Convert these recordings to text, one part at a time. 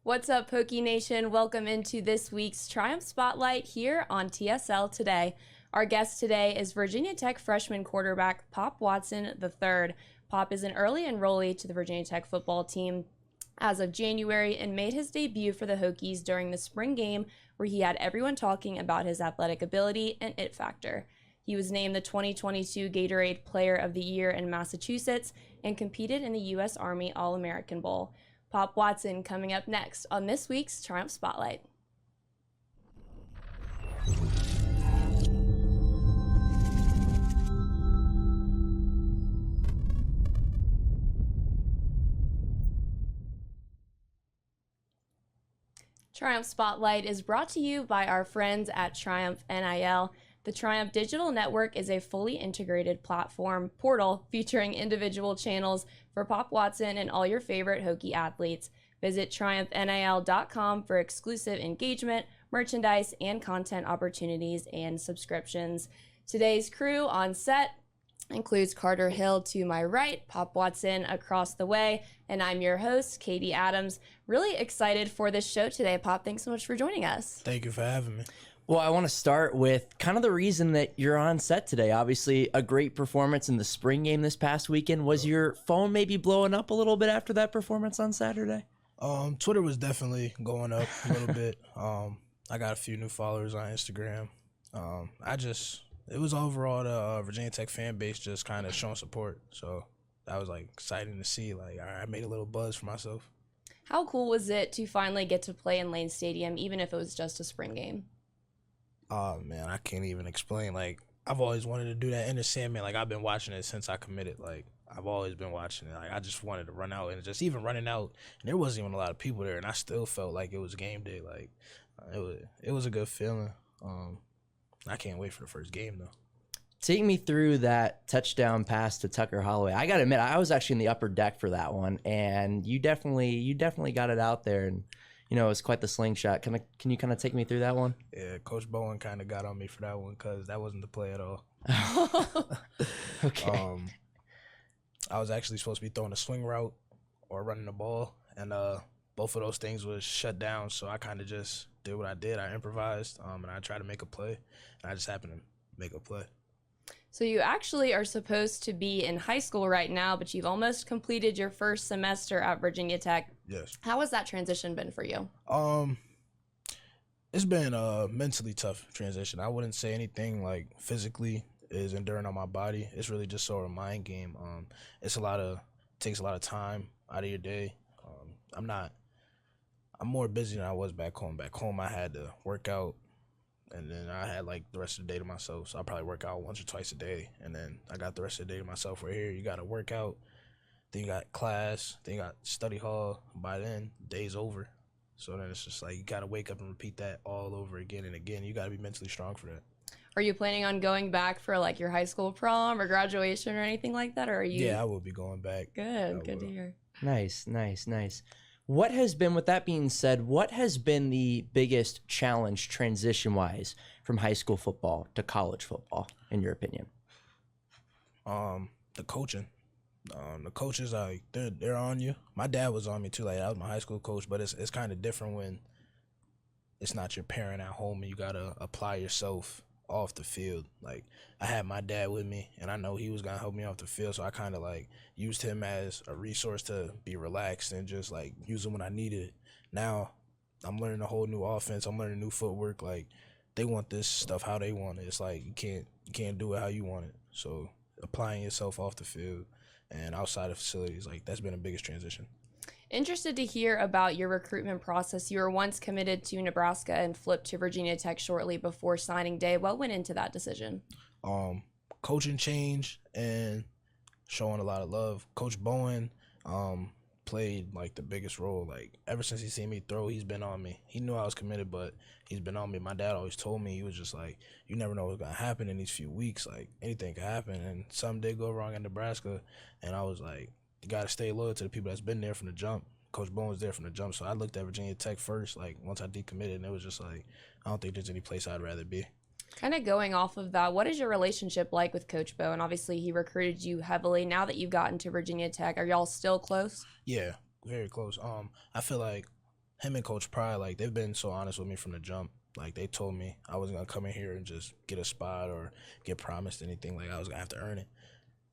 What's up, Hokie Nation? Welcome into this week's Triumph Spotlight here on TSL Today. Our guest today is Virginia Tech freshman quarterback Pop Watson III. Pop is an early enrollee to the Virginia Tech football team as of January and made his debut for the Hokies during the spring game, where he had everyone talking about his athletic ability and it factor. He was named the 2022 Gatorade Player of the Year in Massachusetts and competed in the U.S. Army All-American Bowl. Pop Watson coming up next on this week's Triumph Spotlight. Triumph Spotlight is brought to you by our friends at Triumph NIL. The Triumph Digital Network is a fully integrated platform portal featuring individual channels for Pop Watson and all your favorite Hokie athletes. Visit triumphnil.com for exclusive engagement, merchandise, and content opportunities and subscriptions. Today's crew on set includes Carter Hill to my right, Pop Watson across the way, and I'm your host, Katie Adams. Really excited for this show today. Pop, thanks so much for joining us. Thank you for having me. Well, I want to start with kind of the reason that you're on set today. Obviously, a great performance in the spring game this past weekend. Was your phone maybe blowing up a little bit after that performance on Saturday? Twitter was definitely going up a little bit. I got a few new followers on Instagram. It was overall the Virginia Tech fan base just kind of showing support. So that was like exciting to see. Like I made a little buzz for myself. How cool was it to finally get to play in Lane Stadium, even if it was just a spring game? Oh man, I can't even explain. Like I've always wanted to do that in the Sandman. Like I've been watching it since I committed. Like I've always been watching it. Like I just wanted to run out and just even running out, and there wasn't even a lot of people there, and I still felt like it was game day. Like it was a good feeling. I can't wait for the first game though. Take me through that touchdown pass to Tucker Holloway. I got to admit, I was actually in the upper deck for that one, and you definitely got it out there, and it was quite the slingshot. Can you kind of take me through that one? Yeah, Coach Bowen kind of got on me for that one because that wasn't the play at all. Okay. I was actually supposed to be throwing a swing route or running the ball, and both of those things was shut down. So I kind of just did what I did. I improvised, and I tried to make a play, and I just happened to make a play. So you actually are supposed to be in high school right now, but you've almost completed your first semester at Virginia Tech. Yes. How has that transition been for you? It's been a mentally tough transition. I wouldn't say anything like physically is enduring on my body. It's really just sort of a mind game. Takes a lot of time out of your day. I'm more busy than I was back home. Back home, I had to work out, and then I had like the rest of the day to myself. So I probably work out once or twice a day, and then I got the rest of the day to myself. Where here, you got to work out, then you got class, then you got study hall. By then, day's over. So then it's just like you got to wake up and repeat that all over again and again. You got to be mentally strong for that. Are you planning on going back for like your high school prom or graduation or anything like that? Or are you? Yeah, I will be going back. Good to hear. Nice. What has been, with that being said, what has been the biggest challenge transition-wise from high school football to college football, in your opinion? The coaching. The coaches, like they're on you. My dad was on me too. Like I was my high school coach, but it's kind of different when it's not your parent at home and you gotta apply yourself off the field. Like I had my dad with me, and I know he was gonna help me off the field, so I kind of like used him as a resource to be relaxed and just like use him when I needed it. Now I'm learning a whole new offense. I'm learning new footwork. Like they want this stuff how they want it. It's like you can't do it how you want it. So applying yourself off the field and outside of facilities, like that's been the biggest transition. Interested to hear about your recruitment process. You were once committed to Nebraska and flipped to Virginia Tech shortly before signing day. What went into that decision? Coaching change and showing a lot of love. Coach Bowen played like the biggest role. Like ever since he seen me throw, he's been on me. He knew I was committed, but he's been on me. My dad always told me, he was just like, you never know what's gonna happen in these few weeks. Like anything could happen, and something did go wrong in Nebraska, and I was like, you gotta stay loyal to the people that's been there from the jump. Coach Bowen was there from the jump, so I looked at Virginia Tech first. Like once I decommitted, and it was just like, I don't think there's any place I'd rather be. Kind of going off of that, what is your relationship like with Coach Bowen? Obviously, he recruited you heavily. Now that you've gotten to Virginia Tech, are y'all still close? Yeah, very close. I feel like him and Coach Pride, like, they've been so honest with me from the jump. Like, they told me I wasn't gonna come in here and just get a spot or get promised anything. Like, I was gonna have to earn it.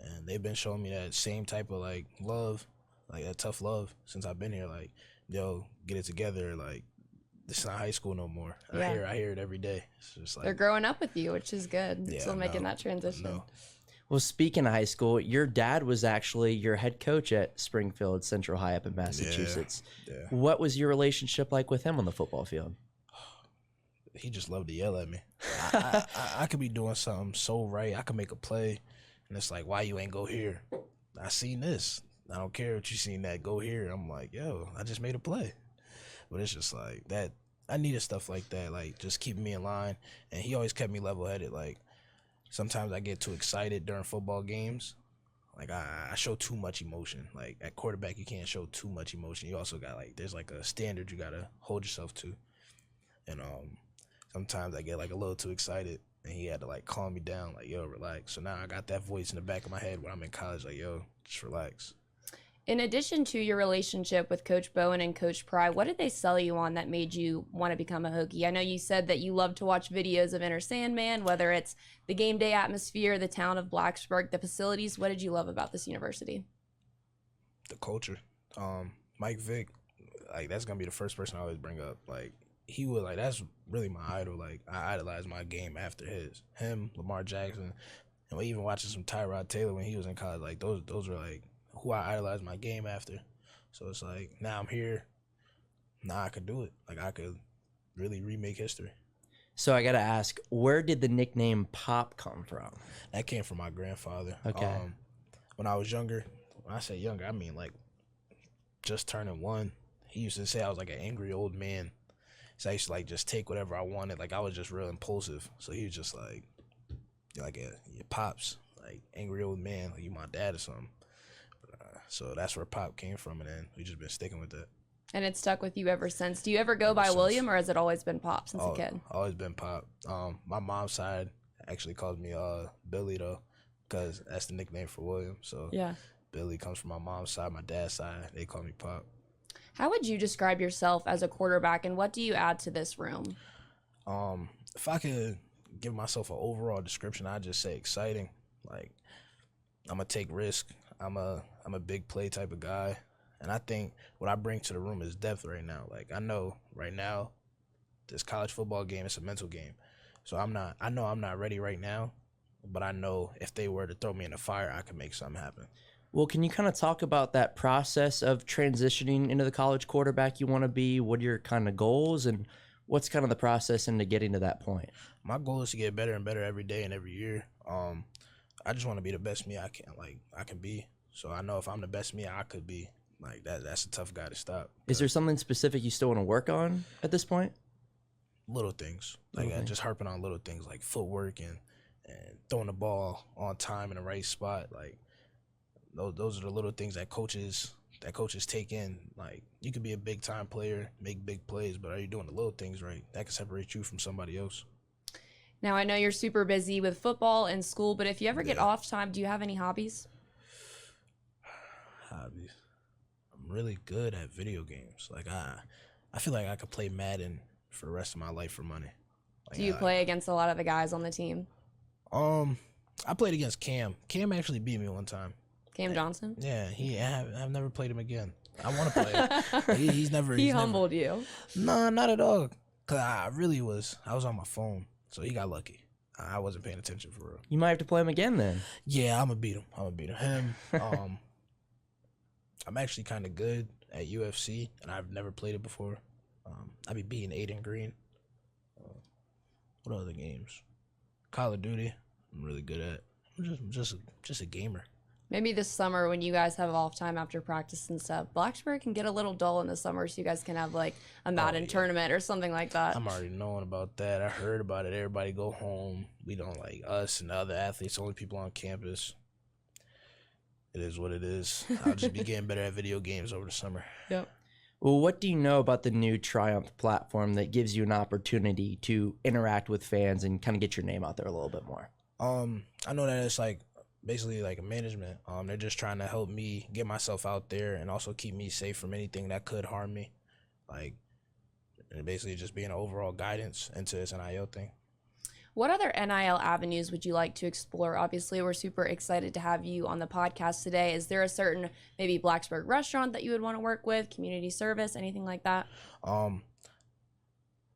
And they've been showing me that same type of, like, love, like that tough love since I've been here. Like, yo, get it together. Like, this is not high school no more. Yeah. I hear it every day. It's just like, They're growing up with you, which is good. Yeah, Still I making know. that transition. no. Well, speaking of high school, your dad was actually your head coach at Springfield Central High up in Massachusetts. Yeah. What was your relationship like with him on the football field? He just loved to yell at me. I could be doing something so right. I could make a play, and it's like, why you ain't go here? I seen this. I don't care what you seen that. Go here. I'm like, yo, I just made a play. But it's just like that. I needed stuff like that, like just keeping me in line. And he always kept me level-headed. Like, sometimes I get too excited during football games. Like, I show too much emotion. Like, at quarterback, you can't show too much emotion. You also got, like, there's, like, a standard you got to hold yourself to. And sometimes I get, like, a little too excited, and he had to, like, calm me down, like, yo, relax. So now I got that voice in the back of my head when I'm in college, like, yo, just relax. In addition to your relationship with Coach Bowen and Coach Pry, what did they sell you on that made you want to become a Hokie? I know you said that you love to watch videos of Inner Sandman, whether it's the game day atmosphere, the town of Blacksburg, the facilities. What did you love about this university? The culture. Mike Vick, like, that's going to be the first person I always bring up. Like, he would, like, that's really my idol. Like, I idolize my game after his. Him, Lamar Jackson, and we even watching some Tyrod Taylor when he was in college. Like, those were, like, who I idolize my game after. So it's like, now I'm here. Now I could do it. Like, I could really remake history. So I got to ask, where did the nickname Pop come from? That came from my grandfather. Okay. When I was younger, when I say younger, I mean, like, just turning 1. He used to say I was like an angry old man. So I used to, like, just take whatever I wanted. Like, I was just real impulsive. So he was just like, you're like your pops, like, angry old man, like you my dad or something. So that's where Pop came from, and then we just been sticking with that. And it's stuck with you ever since. Do you ever go by William, or has it always been Pop since a kid? Always been Pop. My mom's side actually calls me Billy, though, because that's the nickname for William. So Yeah. Billy comes from my mom's side. My dad's side, they call me Pop. How would you describe yourself as a quarterback, and what do you add to this room? If I could give myself an overall description, I'd just say exciting. Like, I'm gonna take risk. I'm a big play type of guy, and I think what I bring to the room is depth right now. Like, I know right now, this college football game is a mental game, so I know I'm not ready right now, but I know if they were to throw me in the fire, I could make something happen. Well, can you kind of talk about that process of transitioning into the college quarterback you want to be? What are your kind of goals, and what's kind of the process into getting to that point? My goal is to get better and better every day and every year. I just want to be the best me I can be. So I know if I'm the best me I could be, like, that's a tough guy to stop. Is there something specific you still want to work on at this point? Little things. Like, just harping on little things like footwork and throwing the ball on time in the right spot. Like, those are the little things that coaches take in. Like, you could be a big time player, make big plays, but are you doing the little things right? That can separate you from somebody else. Now, I know you're super busy with football and school, but if you ever get off time, do you have any hobbies? Hobbies. I'm really good at video games. Like, I feel like I could play Madden for the rest of my life for money. Like, Do you play against a lot of the guys on the team? I played against Cam. Cam actually beat me one time. Cam Johnson? Yeah, I've never played him again. I want to play him. He's never. He humbled you. No, not at all. Cause I was on my phone, so he got lucky. I wasn't paying attention for real. You might have to play him again then. Yeah, I'm gonna beat him. I'm actually kind of good at UFC, and I've never played it before. I be beating Aiden Green. What other games? Call of Duty. I'm really good at. I'm just a gamer. Maybe this summer when you guys have off time after practice and stuff, Blacksburg can get a little dull in the summer, so you guys can have like a Madden tournament or something like that. I'm already knowing about that. I heard about it. Everybody go home. We don't, like, us and the other athletes, only people on campus. It is what it is. I'll just be getting better at video games over the summer. Yep. Well, what do you know about the new Triumph platform that gives you an opportunity to interact with fans and kind of get your name out there a little bit more? I know that it's like basically like a management. They're just trying to help me get myself out there and also keep me safe from anything that could harm me. Like, and basically just being an overall guidance into this NIL thing. What other NIL avenues would you like to explore? Obviously, we're super excited to have you on the podcast today. Is there a certain maybe Blacksburg restaurant that you would want to work with, community service, anything like that?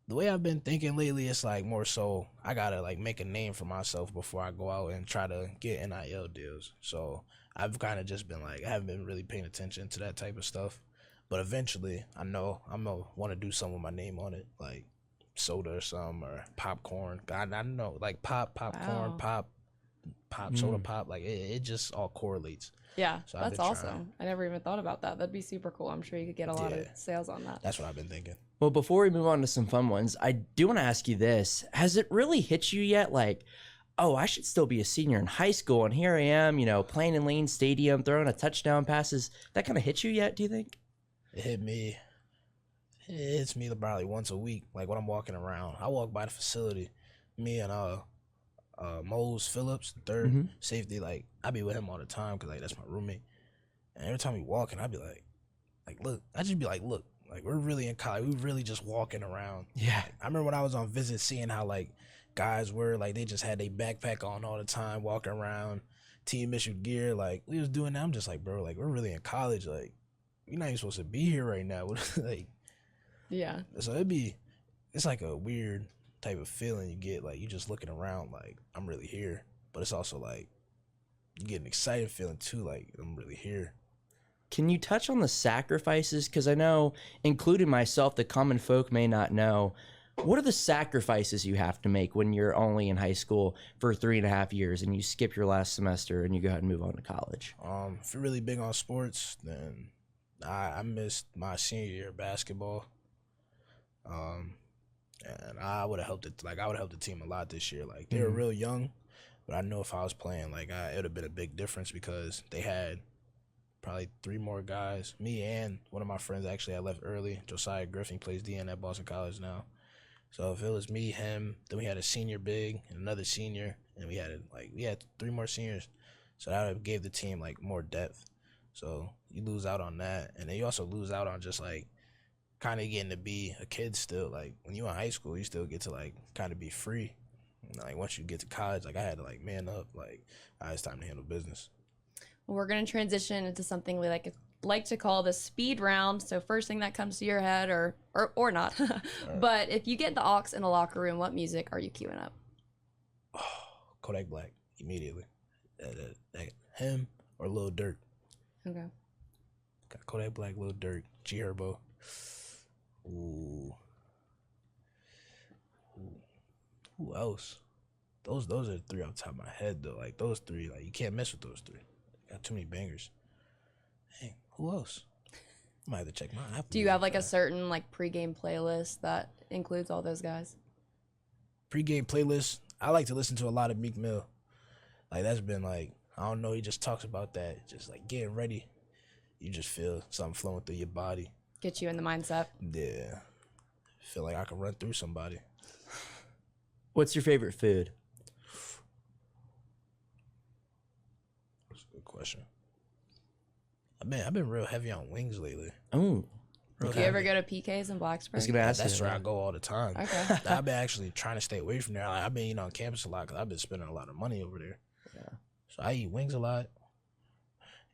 The way I've been thinking lately, it's like more so I gotta like make a name for myself before I go out and try to get NIL deals. So I've kind of just been like, I haven't been really paying attention to that type of stuff. But eventually, I know I'm gonna want to do something with my name on it, like soda or something, or popcorn. I don't know, like popcorn, Wow. pop, soda pop. Like it just all correlates. Yeah, So I've that's been awesome. trying. I never even thought about that. That'd be super cool. I'm sure you could get a lot of Yeah. sales on that. That's what I've been thinking. Well, before we move on to some fun ones, I do want to ask you this. Has it really hit you yet? Like, oh, I should still be a senior in high school, and here I am, playing in Lane Stadium, throwing a touchdown passes. That kind of hit you yet, do you think? It hit me. It hits me probably once a week. Like when I'm walking around, I walk by the facility. Me and Mose Phillips, the third safety. Like I be with him all the time because like that's my roommate. And every time we walking, I'd be like, look. I just be like we're really in college. We really just walking around. Yeah. Like, I remember when I was on visit, seeing how like guys were like they just had their backpack on all the time, walking around, team issued gear. Like we was doing that. I'm just like, bro, like we're really in college. Like you're not even supposed to be here right now. Like, Yeah. so it's like a weird type of feeling you get. Like you just looking around, like I'm really here. But it's also like you get an excited feeling too. Like I'm really here. Can you touch on the sacrifices? Because I know, including myself, the common folk may not know. What are the sacrifices you have to make when you're only in high school for 3.5 years and you skip your last semester and you go ahead and move on to college? If you're really big on sports, then I missed my senior year of basketball. And I would have helped it. Like I would have helped the team a lot this year. Like they were real young, but I know if I was playing, like it would have been a big difference because they had probably 3 more guys. Me and one of my friends actually had left early. Josiah Griffin plays DN at Boston College now. So if it was me, him, then we had a senior big and another senior, and we had 3 more seniors. So that would have gave the team like more depth. So you lose out on that, and then you also lose out on just like kind of getting to be a kid still. Like when you're in high school, you still get to like kind of be free. And, like once you get to college, like I had to like man up. Like it's time to handle business. We're going to transition into something we like to call the speed round. So first thing that comes to your head or not. But if you get the aux in a locker room, what music are you queuing up? Oh, Kodak Black immediately. Him or Lil Durk. Okay. Got Kodak Black, Lil Durk, G Herbo. Ooh. Who else? Those are the 3 off the top of my head though. Like those 3, like you can't mess with those 3. Got too many bangers. Hey, who else? I might have to check mine. Do you have like a certain like pregame playlist that includes all those guys? Pre-game playlist? I like to listen to a lot of Meek Mill. Like that's been like, I don't know, he just talks about that. Just like getting ready. You just feel something flowing through your body. Get you in the mindset. Yeah. Feel like I can run through somebody. What's your favorite food? That's a good question. I've been real heavy on wings lately. Oh. Do you ever go to PK's in Blacksburg? I was going to ask That's you. where I go all the time. Okay. I've been actually trying to stay away from there. Like, I've been eating on campus a lot because I've been spending a lot of money over there. Yeah. So I eat wings a lot.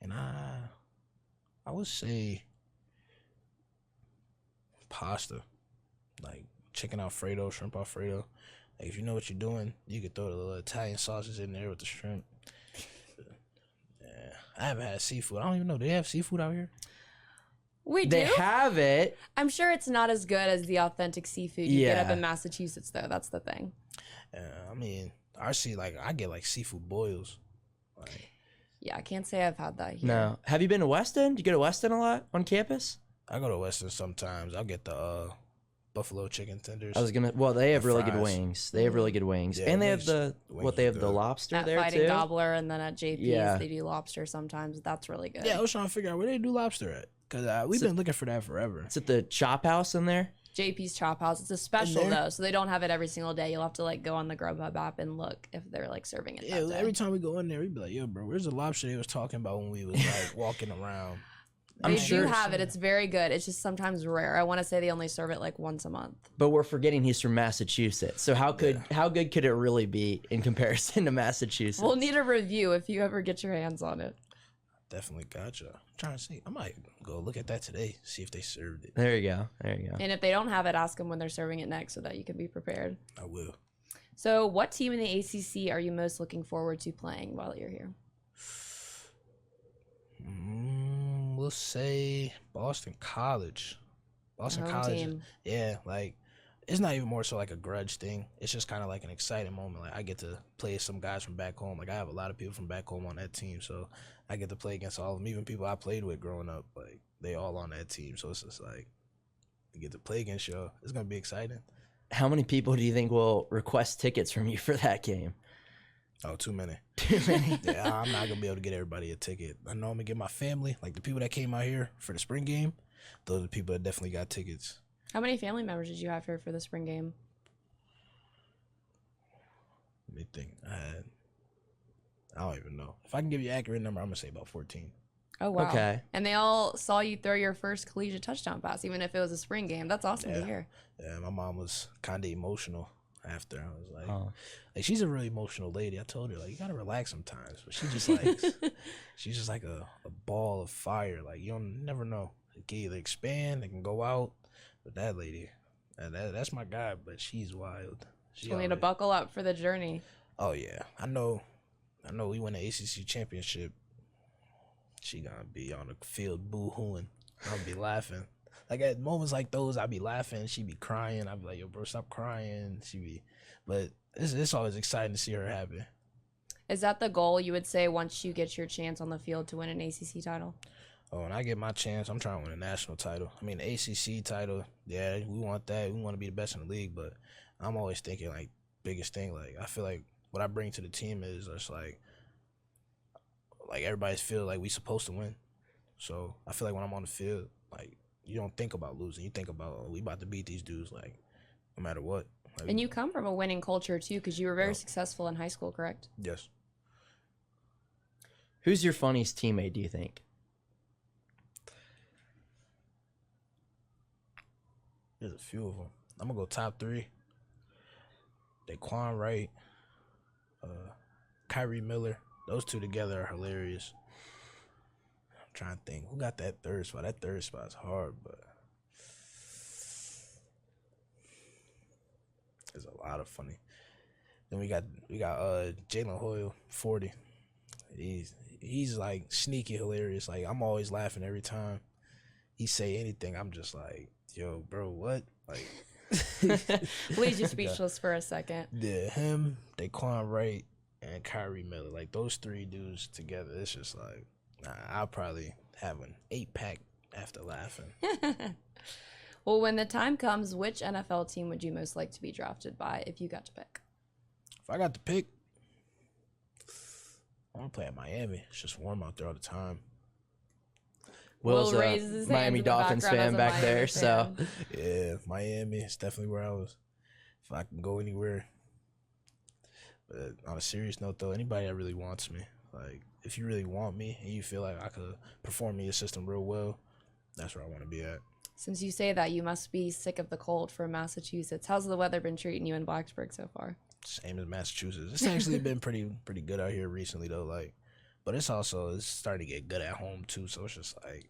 And I would say pasta. Like chicken Alfredo, shrimp Alfredo. Like if you know what you're doing, you could throw the little Italian sauces in there with the shrimp. Yeah. I haven't had seafood. I don't even know. Do they have seafood out here? We do. They have it. I'm sure it's not as good as the authentic seafood you get up Yeah. in Massachusetts, though. That's the thing. I mean, I get like seafood boils. Like, Yeah, I can't say I've had that here. No. Have you been to Weston? Do you go to Weston a lot on campus? I go to Weston sometimes. I'll get the buffalo chicken tenders. Well, they have The really good fries. wings. They have really good wings. Yeah, and they wings- have wings they are have the good. lobster At there Fighting too. Gobbler and then at JP's, Yeah. they do lobster sometimes. That's really good. Yeah, I was trying to figure out where they do lobster at. Because we've been looking for that forever. It's at the Chop House in there. JP's Chop House. It's a special, In there? though, so they don't have it every single day. You'll have to, like, go on the Grubhub app and look if they're, like, serving it Yeah, that day. every time we go in there, we be like, yo, bro, where's the lobster they was talking about when we was, like, walking around? I'm They sure. do have it. It's very good. It's just sometimes rare. I want to say they only serve it like once a month. But we're forgetting he's from Massachusetts. So how good could it really be in comparison to Massachusetts? We'll need a review if you ever get your hands on it. Definitely gotcha. I'm trying to see. I might go look at that today, see if they served it. There you go. There you go. And if they don't have it, ask them when they're serving it next so that you can be prepared. I will. So what team in the ACC are you most looking forward to playing while you're here? We'll say Boston College. Boston Home College. team. Yeah, like it's not even more so like a grudge thing. It's just kind of like an exciting moment. Like I get to play some guys from back home. Like I have a lot of people from back home on that team, so I get to play against all of them. Even people I played with growing up, like they all on that team. So it's just like you get to play against y'all. It's gonna be exciting. How many people do you think will request tickets from you for that game? Oh, too many. Too many. Yeah, I'm not gonna be able to get everybody a ticket. I know I'm gonna get my family, like the people that came out here for the spring game. Those are the people that definitely got tickets. How many family members did you have here for the spring game? Let me think. I don't even know. If I can give you an accurate number, I'm gonna say about 14. Oh, wow. Okay. And they all saw you throw your first collegiate touchdown pass, even if it was a spring game. That's awesome to hear. Yeah, my mom was kind of emotional after. I was like, Oh. like she's a really emotional lady. I told her like you gotta relax sometimes, but she just like she's just like a ball of fire. Like you don't never know. It can either expand, it can go out. But that lady, that's my guy. But she's wild. You'll need to buckle up for the journey. Oh yeah, I know. We win the ACC championship. She gonna be on the field boo-hooing. I'll be laughing. Like at moments like those, I'd be laughing. She'd be crying. I'd be like, "Yo, bro, stop crying." But it's always exciting to see her happy. Is that the goal you would say once you get your chance on the field to win an ACC title? Oh, when I get my chance, I'm trying to win a national title. I mean, the ACC title, yeah, we want that. We want to be the best in the league, but I'm always thinking, like, biggest thing, like, I feel like what I bring to the team is just, like everybody's feel like we supposed to win. So I feel like when I'm on the field, like, you don't think about losing. You think about, oh, we about to beat these dudes, like, no matter what. Like, And you come from a winning culture, too, because you were very successful in high school, correct? yes. Who's your funniest teammate, do you think? There's a few of them. I'm going to go top 3. Daquan Wright, Kyrie Miller. Those two together are hilarious. I'm trying to think. Who got that third spot? That third spot's hard, but there's a lot of funny. Then we got Jalen Hoyle, 40. He's like sneaky hilarious. Like I'm always laughing every time he say anything. I'm just like, yo, bro, what? Like Leaves you speechless for a second. yeah, him, Daquan Wright, and Kyrie Miller. Like those 3 dudes together, it's just like I'll probably have an 8-pack after laughing. Well, when the time comes, which NFL team would you most like to be drafted by if you got to pick? If I got to pick, I want to play at Miami. It's just warm out there all the time. Will's Will a raises his hands Miami in the Dolphins background fan as a back Miami there, so fan. Yeah, Miami is definitely where I was. If I can go anywhere. But on a serious note, though, anybody that really wants me, like if you really want me and you feel like I could perform in your system real well, that's where I want to be at. Since you say that, you must be sick of the cold from Massachusetts. How's the weather been treating you in Blacksburg so far? Same as Massachusetts. It's actually been pretty good out here recently, though. Like, but it's starting to get good at home too. So it's just like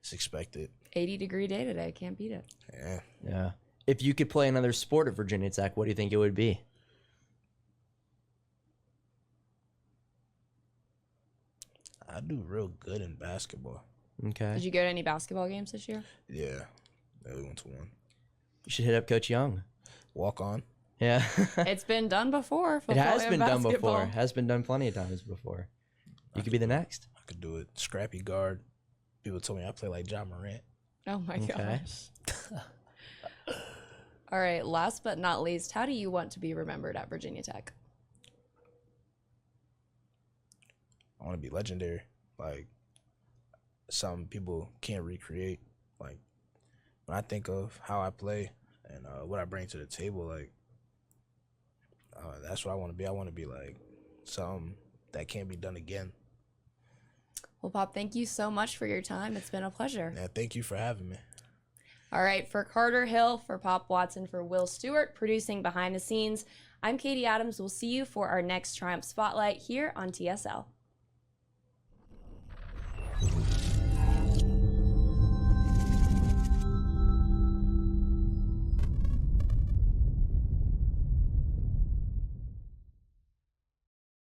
it's expected. 80-degree day today. Can't beat it. Yeah. yeah. If you could play another sport at Virginia Tech, what do you think it would be? I do real good in basketball. Okay. Did you go to any basketball games this year? Yeah. We went to one. You should hit up Coach Young. Walk on. Yeah. It's been done before. It has football been and done before. basketball. Has been done plenty of times before. You could be the next. I could do it. Scrappy guard. People told me I play like John Morant. Oh my Okay. gosh. All right. Last but not least, how do you want to be remembered at Virginia Tech? I want to be legendary. Like, some people can't recreate. Like, when I think of how I play and what I bring to the table, like, that's what I want to be. I want to be, like, something that can't be done again. Well, Pop, thank you so much for your time. It's been a pleasure. Yeah, thank you for having me. All right, for Carter Hill, for Pop Watson, for Will Stewart, producing behind the scenes, I'm Katie Adams. We'll see you for our next Triumph Spotlight here on TSL.